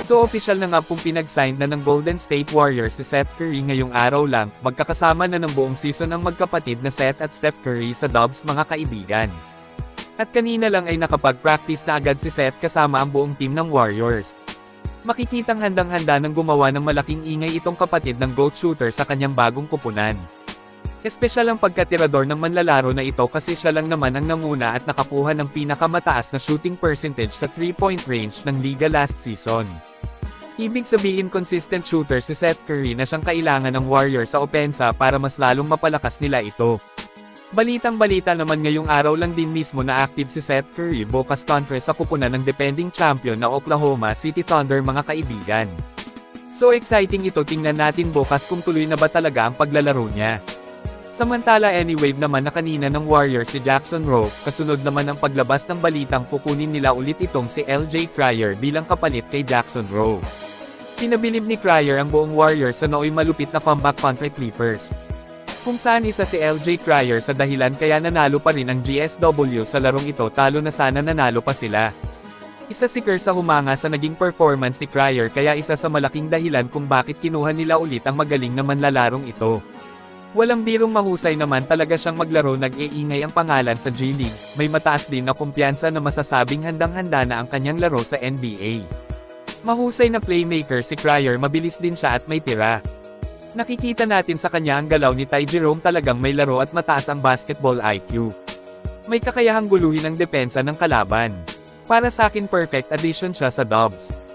So official na nga pong pinag-sign na ng Golden State Warriors si Seth Curry ngayong araw lang, magkakasama na ng buong season ang magkapatid na Seth at Steph Curry sa Dubs mga kaibigan. At kanina lang ay nakapag-practice na agad si Seth kasama ang buong team ng Warriors. Makikitang handang-handa ng gumawa ng malaking ingay itong kapatid ng GOAT shooter sa kanyang bagong kupunan. Espesyal ang pagkatirador ng manlalaro na ito kasi siya lang naman ang namuna at nakakuha ng pinakamataas na shooting percentage sa 3-point range ng liga last season. Ibig sabihin consistent shooter si Seth Curry na siyang kailangan ng Warriors sa opensa para mas lalong mapalakas nila ito. Balitang-balita naman ngayong araw lang din mismo na active si Seth Curry bukas conference sa kupunan ng defending champion na Oklahoma City Thunder mga kaibigan. So exciting ito, tingnan natin bukas kung tuloy na ba talaga ang paglalaro niya. Samantala anyway naman na kanina ng Warriors si Jackson Rowe, kasunod naman ang paglabas ng balitang kukunin nila ulit itong si LJ Cryer bilang kapalit kay Jackson Rowe. Pinabilib ni Cryer ang buong Warriors sa nooy malupit na comeback contra Clippers. Kung saan isa si LJ Cryer sa dahilan kaya nanalo pa rin ang GSW sa larong ito, talo na sana nanalo pa sila. Isa si Kerr sa humanga sa naging performance ni Cryer kaya isa sa malaking dahilan kung bakit kinuha nila ulit ang magaling na manlalarong ito. Walang birong mahusay naman talaga siyang maglaro, nag-iingay ang pangalan sa G-League, may mataas din na kumpiyansa na masasabing handang-handa na ang kanyang laro sa NBA. Mahusay na playmaker si Cryer, mabilis din siya at may tira. Nakikita natin sa kanya ang galaw ni Ty Jerome, talagang may laro at mataas ang basketball IQ. May kakayahang guluhin ang depensa ng kalaban. Para sa akin perfect addition siya sa Dubs.